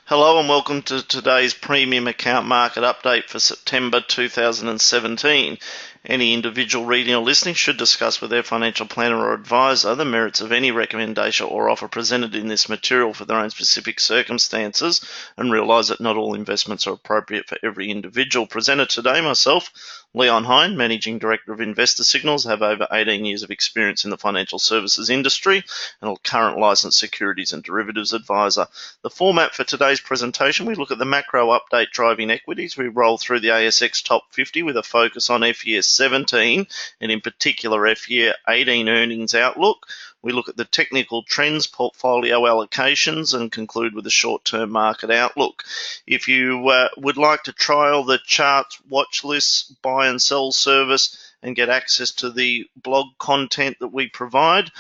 Hello and welcome to today's Premium Account Market Update for September 2017. Any individual reading or listening should discuss with their financial planner or advisor the merits of any recommendation or offer presented in this material for their own specific circumstances and realise that not all investments are appropriate for every individual. Presented today, myself, Leon Hine, Managing Director of Investor Signals, have over 18 years of experience in the financial services industry and a current licensed securities and derivatives advisor. The format for today's presentation, we look at the macro update driving equities. We roll through the ASX top 50 with a focus on FY 17 and in particular FY 18 earnings outlook. We look at the technical trends, portfolio allocations, and conclude with a short-term market outlook. If you would like to trial the charts, watch lists, buy and sell service, and get access to the blog content that we provide,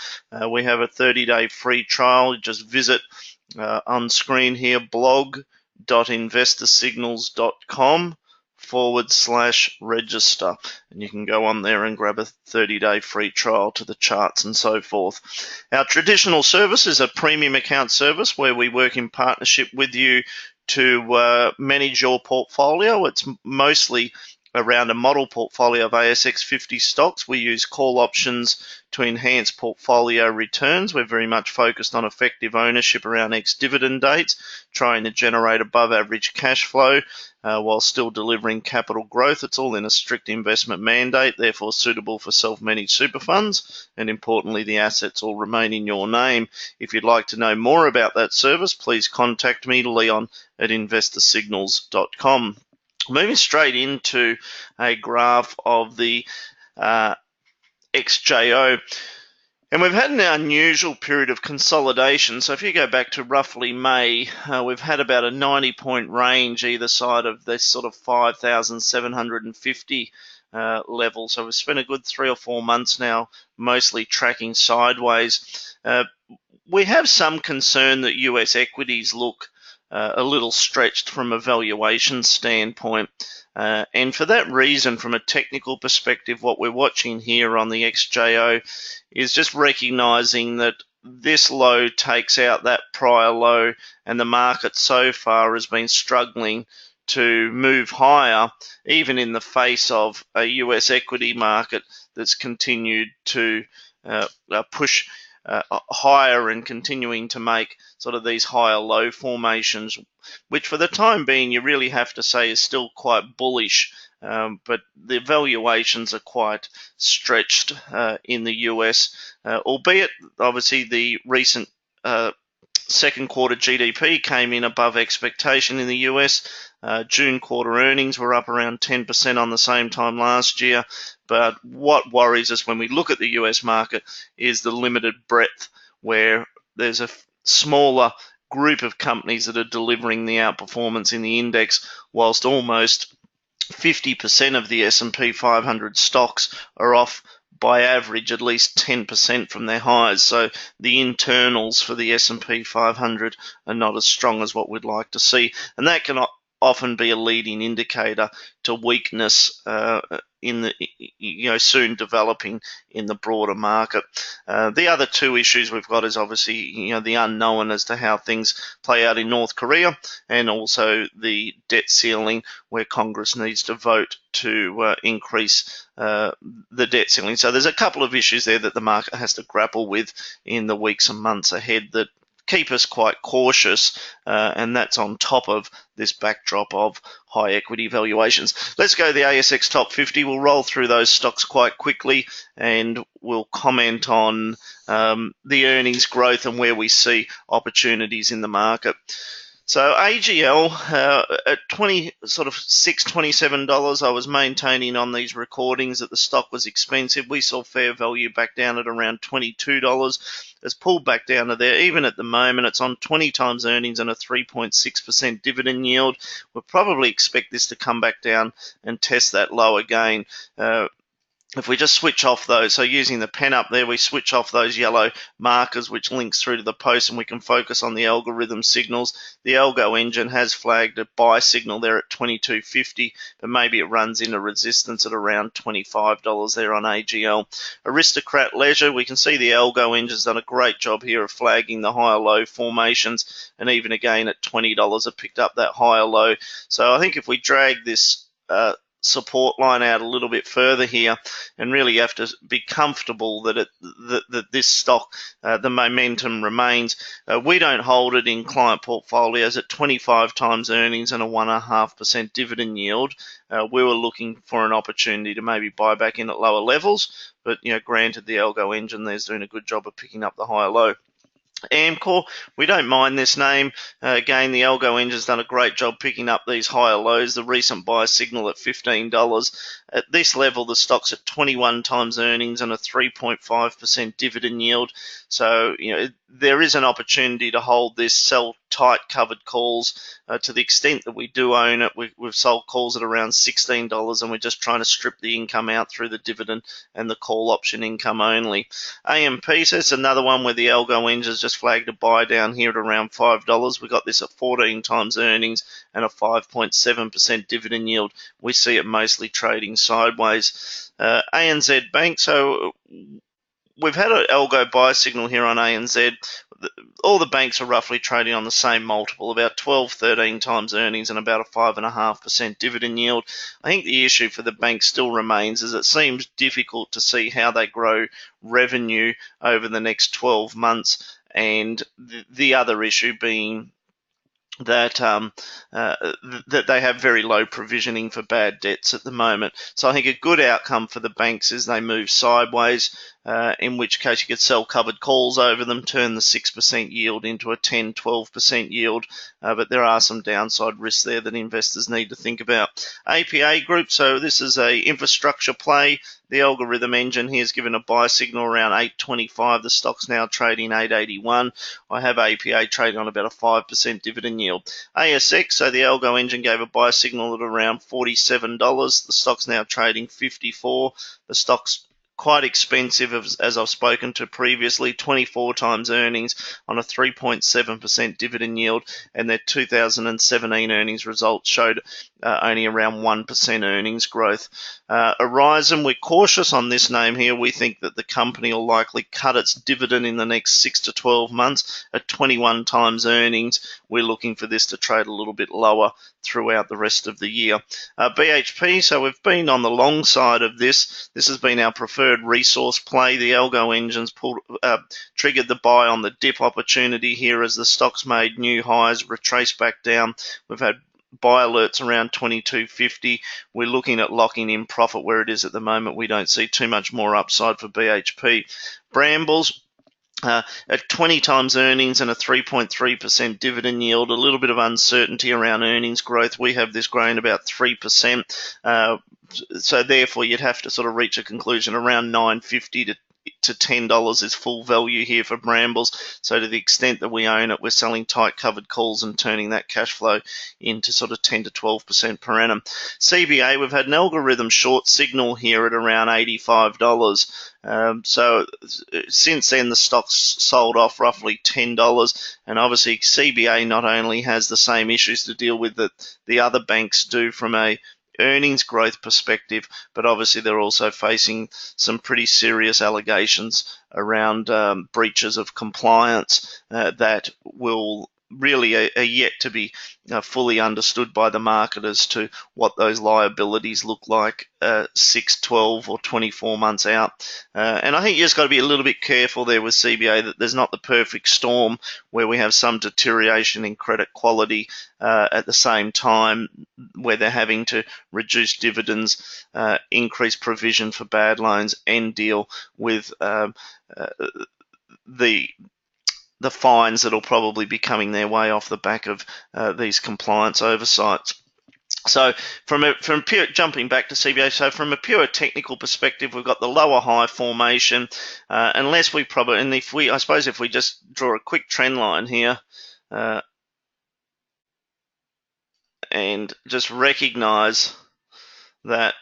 we have a 30-day free trial. Just visit on screen here, blog.investorsignals.com/register, and you can go on there and grab a 30-day free trial to the charts and so forth. Our traditional service is a premium account service where we work in partnership with you to manage your portfolio. It's mostly around a model portfolio of ASX 50 stocks. We use call options to enhance portfolio returns. We're very much focused on effective ownership around ex-dividend dates, trying to generate above average cash flow while still delivering capital growth. It's all in a strict investment mandate, therefore suitable for self-managed super funds, and importantly, the assets all remain in your name. If you'd like to know more about that service, please contact me, Leon, at investorsignals.com. Moving straight into a graph of the XJO. And we've had an unusual period of consolidation. So if you go back to roughly May, we've had about a 90-point range either side of this sort of 5,750 level. So we've spent a good 3 or 4 months now mostly tracking sideways. We have some concern that US equities look a little stretched from a valuation standpoint. And for that reason, from a technical perspective, what we're watching here on the XJO is just recognizing that this low takes out that prior low, and the market so far has been struggling to move higher, even in the face of a US equity market that's continued to push higher and continuing to make sort of these higher low formations, which for the time being you really have to say is still quite bullish, but the valuations are quite stretched in the US, albeit obviously the recent second quarter GDP came in above expectation in the US. June quarter earnings were up around 10% on the same time last year. But what worries us when we look at the US market is the limited breadth, where there's a smaller group of companies that are delivering the outperformance in the index, whilst almost 50% of the S&P 500 stocks are off by average at least 10% from their highs. So the internals for the S&P 500 are not as strong as what we'd like to see, and that can often be a leading indicator to weakness in the soon developing in the broader market. The other two issues we've got is obviously the unknown as to how things play out in North Korea, and also the debt ceiling, where Congress needs to vote to increase the debt ceiling. So there's a couple of issues there that the market has to grapple with in the weeks and months ahead that keep us quite cautious, and that's on top of this backdrop of high equity valuations. Let's go to the ASX top 50. We'll roll through those stocks quite quickly, and we'll comment on the earnings growth and where we see opportunities in the market. So AGL at $27, I was maintaining on these recordings that the stock was expensive. We saw fair value back down at around $22. It's pulled back down to there. Even at the moment, it's on 20 times earnings and a 3.6% dividend yield. We'll probably expect this to come back down and test that low again. if we just switch off those, so using the pen up there, we switch off those yellow markers which links through to the post, and we can focus on the algorithm signals. The Algo Engine has flagged a buy signal there at 22.50, but maybe it runs into resistance at around $25 there on AGL. Aristocrat Leisure, we can see the Algo Engine's done a great job here of flagging the higher low formations, and even again at $20 it picked up that higher low. So I think if we drag this support line out a little bit further here, and really you have to be comfortable that this stock, the momentum remains. We don't hold it in client portfolios at 25 times earnings and a 1.5% dividend yield. We were looking for an opportunity to maybe buy back in at lower levels, but granted, the Algo Engine there's doing a good job of picking up the higher low. Amcor, we don't mind this name. Again, the Algo Engine's done a great job picking up these higher lows. The recent buy signal at $15. At this level, the stock's at 21 times earnings and a 3.5% dividend yield. So, there is an opportunity to hold this, sell tight covered calls. To the extent that we do own it, we've sold calls at around $16, and we're just trying to strip the income out through the dividend and the call option income only. AMP, so it's another one where the Algo Engine's just flagged a buy down here at around $5. We got this at 14 times earnings and a 5.7% dividend yield. We see it mostly trading sideways. ANZ Bank, so we've had an algo buy signal here on ANZ. All the banks are roughly trading on the same multiple, about 12, 13 times earnings and about a 5.5% dividend yield. I think the issue for the bank still remains is it seems difficult to see how they grow revenue over the next 12 months, and the other issue being that that they have very low provisioning for bad debts at the moment. So I think a good outcome for the banks is they move sideways, in which case you could sell covered calls over them, turn the 6% yield into a 10, 12% yield, but there are some downside risks there that investors need to think about. APA Group, so this is a infrastructure play. The algorithm engine here is given a buy signal around 8.25. The stock's now trading 8.81. I have APA trading on about a 5% dividend yield. ASX, so the Algo Engine gave a buy signal at around $47. The stock's now trading 54. The stock's quite expensive, as I've spoken to previously, 24 times earnings on a 3.7% dividend yield, and their 2017 earnings results showed only around 1% earnings growth. Horizon, we're cautious on this name here. We think that the company will likely cut its dividend in the next 6 to 12 months at 21 times earnings. We're looking for this to trade a little bit lower throughout the rest of the year. BHP, so we've been on the long side of this. This has been our preferred resource play. The Algo Engine's triggered the buy on the dip opportunity here as the stock's made new highs, retraced back down. We've had buy alerts around 22.50. We're looking at locking in profit where it is at the moment. We don't see too much more upside for BHP. Brambles, at 20 times earnings and a 3.3% dividend yield, a little bit of uncertainty around earnings growth. We have this growing about 3%. So therefore, you'd have to sort of reach a conclusion around $9.50 to $10 is full value here for Brambles. So to the extent that we own it, we're selling tight covered calls and turning that cash flow into sort of 10 to 12% per annum. CBA, we've had an algorithm short signal here at around $85. So since then, the stock's sold off roughly $10, and obviously CBA not only has the same issues to deal with that the other banks do from a earnings growth perspective, but obviously they're also facing some pretty serious allegations around breaches of compliance that will really are yet to be fully understood by the market as to what those liabilities look like 6, 12 or 24 months out. And I think you just got to be a little bit careful there with CBA that there's not the perfect storm where we have some deterioration in credit quality at the same time where they're having to reduce dividends, increase provision for bad loans, and deal with the fines that'll probably be coming their way off the back of these compliance oversights. So from pure jumping back to CBA, so from a pure technical perspective, we've got the lower high formation. Unless we probably, and if we, I suppose, if we just draw a quick trend line here, and just recognise that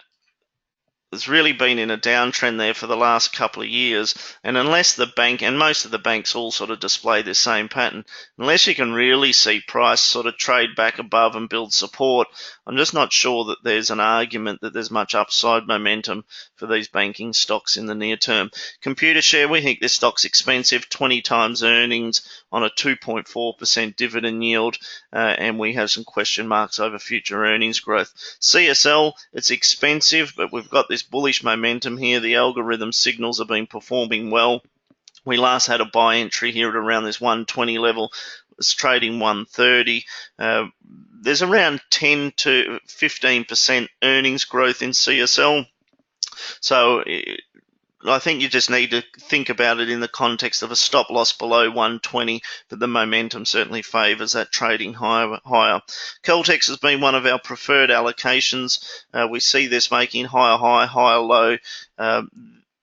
it's really been in a downtrend there for the last couple of years, and unless the bank, and most of the banks all sort of display this same pattern, unless you can really see price sort of trade back above and build support, I'm just not sure that there's an argument that there's much upside momentum for these banking stocks in the near term. Computershare, we think this stock's expensive, 20 times earnings on a 2.4% dividend yield, and we have some question marks over future earnings growth. CSL, it's expensive, but we've got this bullish momentum here. The algorithm signals have been performing well. We last had a buy entry here at around this 120 level. It's trading 130. There's around 10 to 15% earnings growth in CSL. So I think you just need to think about it in the context of a stop loss below 120, but the momentum certainly favours that trading higher. Caltex has been one of our preferred allocations. We see this making higher high, higher low.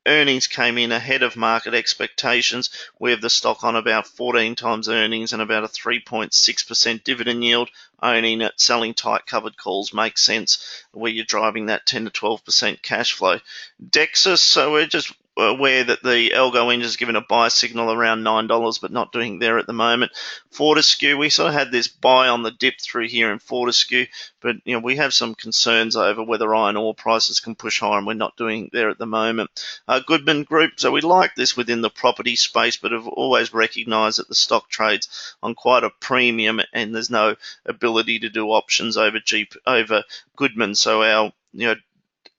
Earnings came in ahead of market expectations. We have the stock on about 14 times earnings and about a 3.6% dividend yield. Owning it, selling tight covered calls makes sense where you're driving that 10 to 12% cash flow. Dexus, so we're just aware that the Algo Engine has given a buy signal around $9, but not doing there at the moment. Fortescue, we sort of had this buy on the dip through here in Fortescue, but we have some concerns over whether iron ore prices can push higher, and we're not doing there at the moment. Goodman Group, so we like this within the property space, but have always recognised that the stock trades on quite a premium, and there's no ability to do options over Goodman. So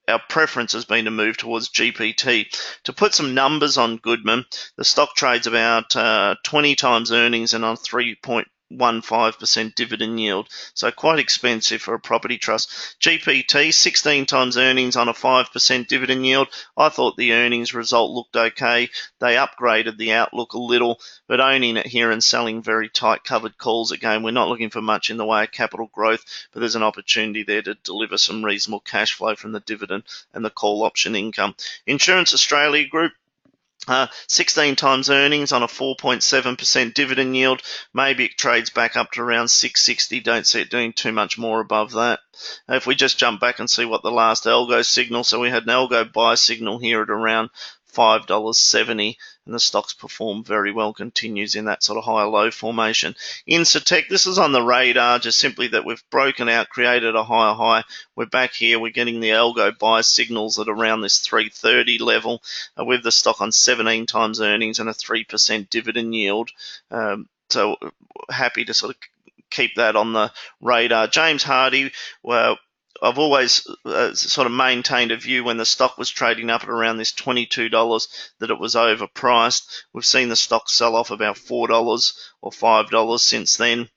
our preference has been to move towards GPT. To put some numbers on Goodman, the stock trades about 20 times earnings and on 3.15% dividend yield, so quite expensive for a property trust. GPT, 16 times earnings on a 5% dividend yield. I thought the earnings result looked okay. They upgraded the outlook a little, but owning it here and selling very tight covered calls, again, we're not looking for much in the way of capital growth, but there's an opportunity there to deliver some reasonable cash flow from the dividend and the call option income. Insurance Australia Group, 16 times earnings on a 4.7% dividend yield. Maybe it trades back up to around 660. Don't see it doing too much more above that. If we just jump back and see what the last algo signal, so we had an algo buy signal here at around $5.70, and the stock's performed very well, continues in that sort of higher-low formation. Incitec, this is on the radar, just simply that we've broken out, created a higher high. We're back here. We're getting the algo buy signals at around this 330 level, with the stock on 17 times earnings and a 3% dividend yield. So happy to sort of keep that on the radar. James Hardie, well, I've always sort of maintained a view when the stock was trading up at around this $22 that it was overpriced. We've seen the stock sell off about $4 or $5 since then.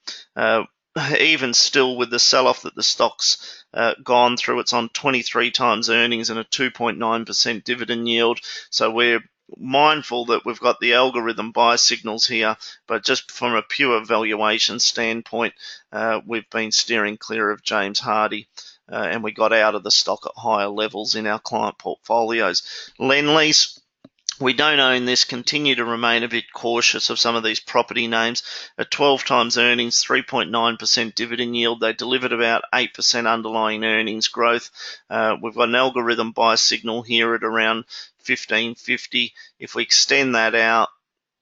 Even still, with the sell-off that the stock's gone through, it's on 23 times earnings and a 2.9% dividend yield. So we're mindful that we've got the algorithm buy signals here, but just from a pure valuation standpoint, we've been steering clear of James Hardie. And we got out of the stock at higher levels in our client portfolios. Lendlease, we don't own this, continue to remain a bit cautious of some of these property names. At 12 times earnings, 3.9% dividend yield, they delivered about 8% underlying earnings growth. We've got an algorithm buy signal here at around 15.50. If we extend that out,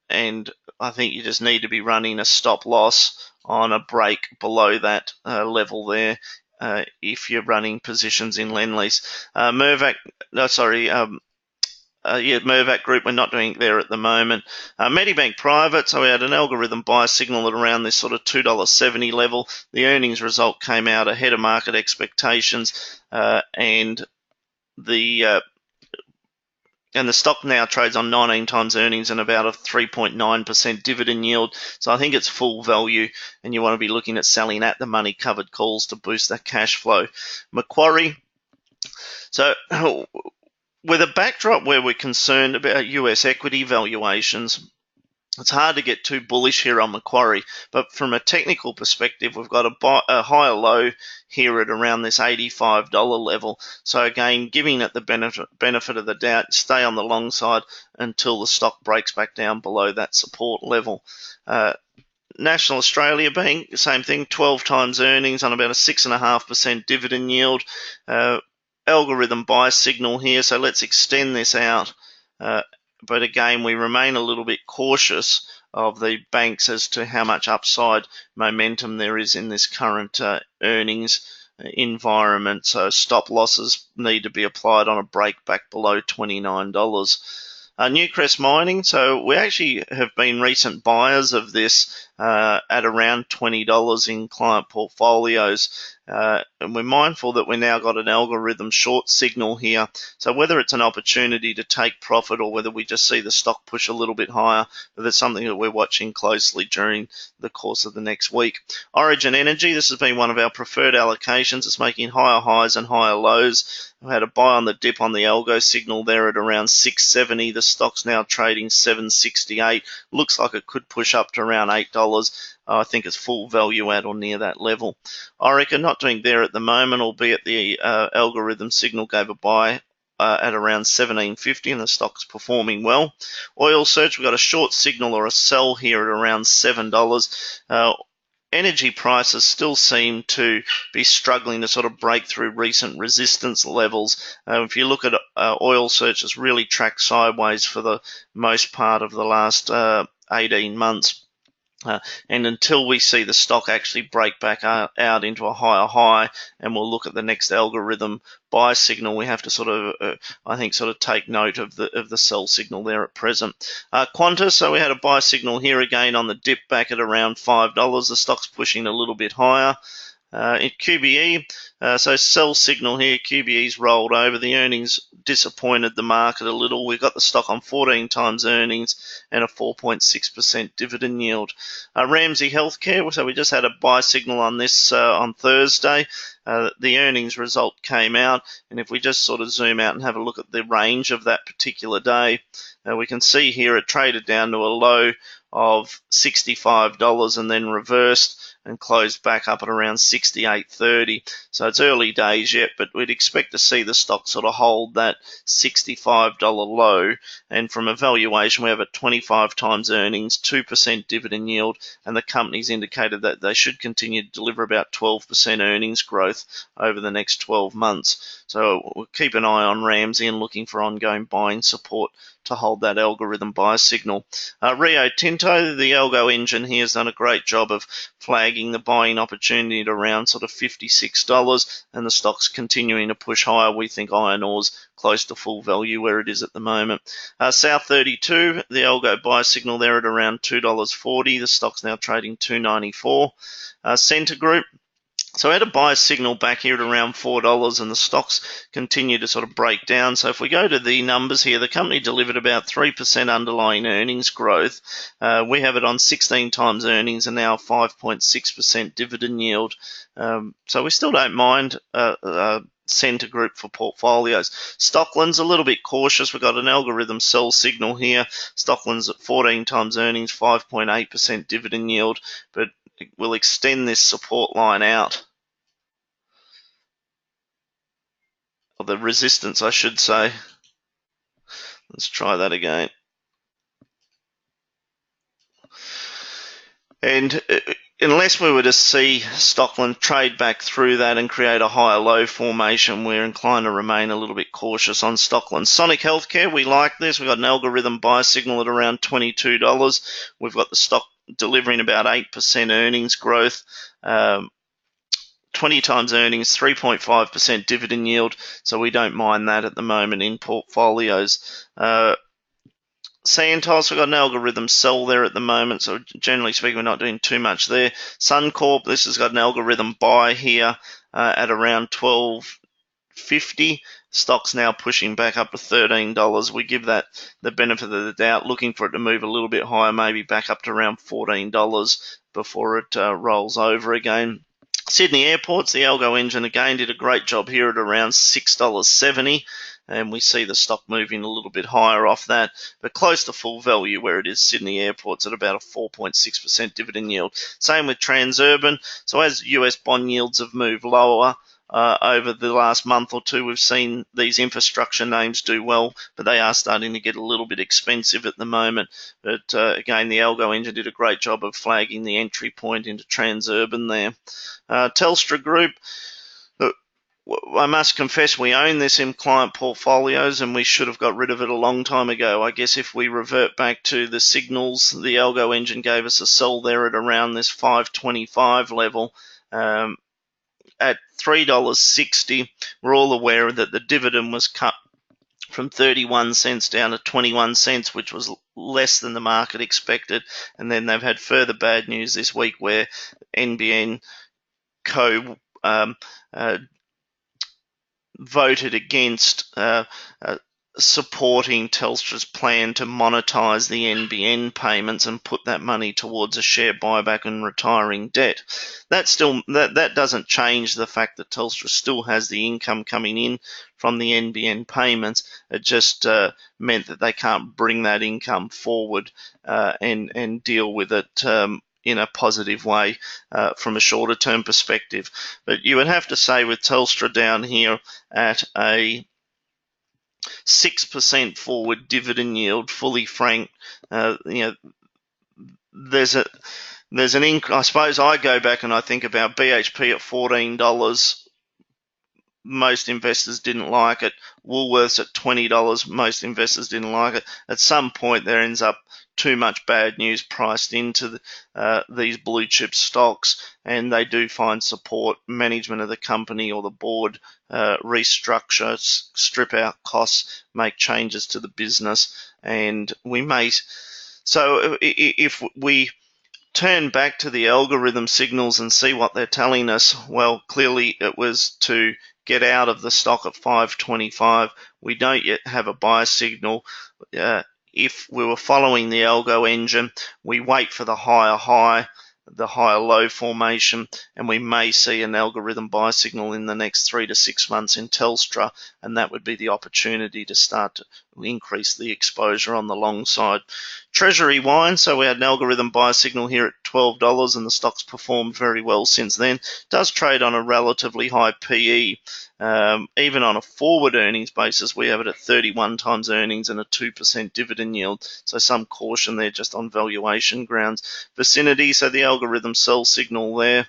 and I think you just need to be running a stop loss on a break below that level there. If you're running positions in Lendlease. Mirvac Group, we're not doing it there at the moment. Medibank Private, so we had an algorithm buy signal at around this sort of $2.70 level. The earnings result came out ahead of market expectations, and the stock now trades on 19 times earnings and about a 3.9% dividend yield. So I think it's full value, and you want to be looking at selling at the money covered calls to boost that cash flow. Macquarie. So with a backdrop where we're concerned about US equity valuations, it's hard to get too bullish here on Macquarie, but from a technical perspective, we've got a higher low here at around this $85 level. So again, giving it the benefit of the doubt, stay on the long side until the stock breaks back down below that support level. National Australia Bank, same thing, 12 times earnings on about a 6.5% dividend yield. algorithm buy signal here, so let's extend this out. But again, we remain a little bit cautious of the banks as to how much upside momentum there is in this current earnings environment. So stop losses need to be applied on a break back below $29. Newcrest Mining, so we actually have been recent buyers of this at around $20 in client portfolios. And we're mindful that we've now got an algorithm short signal here. So whether it's an opportunity to take profit or whether we just see the stock push a little bit higher, but that's something that we're watching closely during the course of the next week. Origin Energy, this has been one of our preferred allocations. It's making higher highs and higher lows. We had a buy on the dip on the algo signal there at around 670. The stock's now trading 768. Looks like it could push up to around $8. I think it's full value at or near that level. Orica not doing there at the moment, albeit the algorithm signal gave a buy at around 1750 and the stock's performing well. Oil Search, we've got a short signal or a sell here at around $7. Energy prices still seem to be struggling to sort of break through recent resistance levels. If you look at Oil Search, it's really tracked sideways for the most part of the last 18 months. And until we see the stock actually break back out into a higher high, and we'll look at the next algorithm buy signal, we have to sort of, I think, sort of take note of the sell signal there at present. Qantas, so we had a buy signal here again on the dip back at around $5. The stock's pushing a little bit higher. In QBE, so sell signal here, QBE's rolled over. The earnings disappointed the market a little. We've got the stock on 14 times earnings and a 4.6% dividend yield. Ramsay Healthcare, so we just had a buy signal on this on Thursday. The earnings result came out, and if we just sort of zoom out and have a look at the range of that particular day, we can see here it traded down to a low of $65 and then reversed and closed back up at around 68.30. So it's early days yet, but we'd expect to see the stock sort of hold that $65 low. And from a valuation, we have at 25 times earnings, 2% dividend yield, and the company's indicated that they should continue to deliver about 12% earnings growth over the next 12 months. So we'll keep an eye on Ramsay and looking for ongoing buying support to hold that algorithm buy signal. Rio Tinto, the algo engine here, has done a great job of flagging the buying opportunity at around sort of $56, and the stock's continuing to push higher. We think iron ore's close to full value where it is at the moment. South 32, the algo buy signal there at around $2.40. The stock's now trading $2.94. Centre Group, so we had a buy signal back here at around $4 and the stocks continue to sort of break down. So if we go to the numbers here, the company delivered about 3% underlying earnings growth. We have it on 16 times earnings and now 5.6% dividend yield. So we still don't mind Centre Group for portfolios. Stockland's a little bit cautious. We've got an algorithm sell signal here. Stockland's at 14 times earnings, 5.8% dividend yield, but we'll extend this support line out, or the resistance, I should say. Let's try that again. And unless we were to see Stockland trade back through that and create a higher low formation, we're inclined to remain a little bit cautious on Stockland. Sonic Healthcare, we like this. We've got an algorithm buy signal at around $22. We've got the stock delivering about 8% earnings growth, 20 times earnings, 3.5% dividend yield, so we don't mind that at the moment in portfolios. Santos, we've got an algorithm sell there at the moment, so generally speaking, we're not doing too much there. Suncorp, this has got an algorithm buy here at around $12.50. Stock's now pushing back up to $13. We give that the benefit of the doubt, looking for it to move a little bit higher, maybe back up to around $14 before it rolls over again. Sydney Airports, the algo engine again did a great job here at around $6.70, and we see the stock moving a little bit higher off that, but close to full value where it is. Sydney Airports at about a 4.6% dividend yield. Same with Transurban. So as US bond yields have moved lower over the last month or two, we've seen these infrastructure names do well, but they are starting to get a little bit expensive at the moment. But again, the algo engine did a great job of flagging the entry point into Transurban there. Telstra Group, I must confess we own this in client portfolios and we should have got rid of it a long time ago. I guess if we revert back to the signals, the Algo Engine gave us a sell there at around this 525 level. At $3.60, we're all aware that the dividend was cut from 31 cents down to 21 cents, which was less than the market expected. And then they've had further bad news this week where NBN Co. Voted against supporting Telstra's plan to monetize the NBN payments and put that money towards a share buyback and retiring debt. That doesn't change the fact that Telstra still has the income coming in from the NBN payments. It just meant that they can't bring that income forward and deal with it in a positive way from a shorter term perspective. But you would have to say with Telstra down here at a 6% forward dividend yield, fully franked, there's an I suppose I go back and I think about BHP at $14. Most investors didn't like it. Woolworths at $20. Most investors didn't like it. At some point, there ends up too much bad news priced into these blue chip stocks, and they do find support. Management of the company or the board restructure, strip out costs, make changes to the business, and we may. So if we turn back to the algorithm signals and see what they're telling us, well, clearly it was to get out of the stock at 525. We don't yet have a buy signal. If we were following the algo engine, we wait for the higher high, the higher low formation, and we may see an algorithm buy signal in the next 3 to 6 months in Telstra, and that would be the opportunity to start to increase the exposure on the long side. Treasury wine, so we had an algorithm buy signal here at $12, and the stock's performed very well since then. It does trade on a relatively high PE. Even on a forward earnings basis, we have it at 31 times earnings and a 2% dividend yield. So some caution there just on valuation grounds. Vicinity, so the algorithm sell signal there.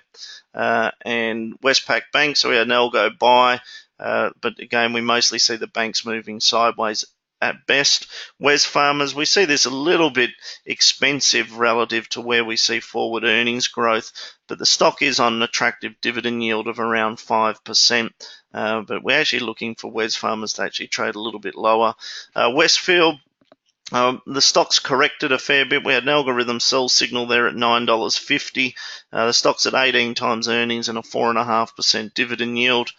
And Westpac Bank, so we had an algo buy. But again, we mostly see the banks moving sideways at best. Wesfarmers, we see this a little bit expensive relative to where we see forward earnings growth, but the stock is on an attractive dividend yield of around 5%. But we're actually looking for Wesfarmers to actually trade a little bit lower. Westfield, the stock's corrected a fair bit. We had an algorithm sell signal there at $9.50. The stock's at 18 times earnings and a 4.5% dividend yield.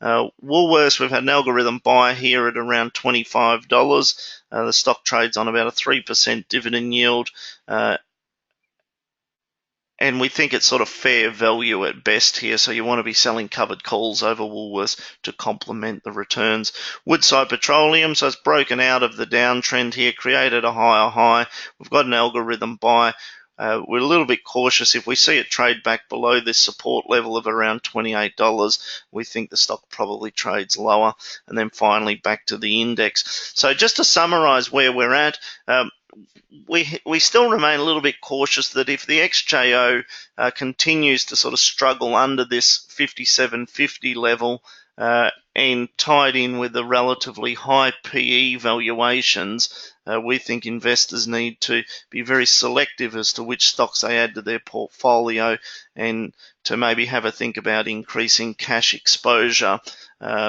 Woolworths, we've had an algorithm buy here at around $25. The stock trades on about a 3% dividend yield. And we think it's sort of fair value at best here, so you want to be selling covered calls over Woolworths to complement the returns. Woodside Petroleum, so it's broken out of the downtrend here, created a higher high. We've got an algorithm buy. We're a little bit cautious. If we see it trade back below this support level of around $28, we think the stock probably trades lower. And then finally back to the index. So just to summarize where we're at, we still remain a little bit cautious that if the XJO continues to sort of struggle under this 57.50 level and tied in with the relatively high PE valuations, we think investors need to be very selective as to which stocks they add to their portfolio and to maybe have a think about increasing cash exposure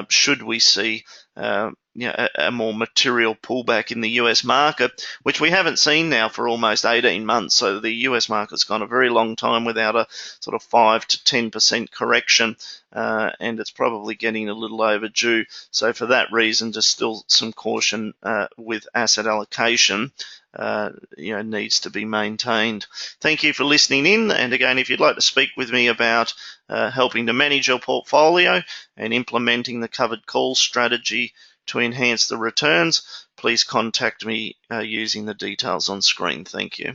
should we see a more material pullback in the US market, which we haven't seen now for almost 18 months. So the US market's gone a very long time without a sort of 5 to 10% correction, and it's probably getting a little overdue. So for that reason, just still some caution with asset allocation needs to be maintained. Thank you for listening in, and again, if you'd like to speak with me about helping to manage your portfolio and implementing the covered call strategy to enhance the returns, please contact me using the details on screen. Thank you.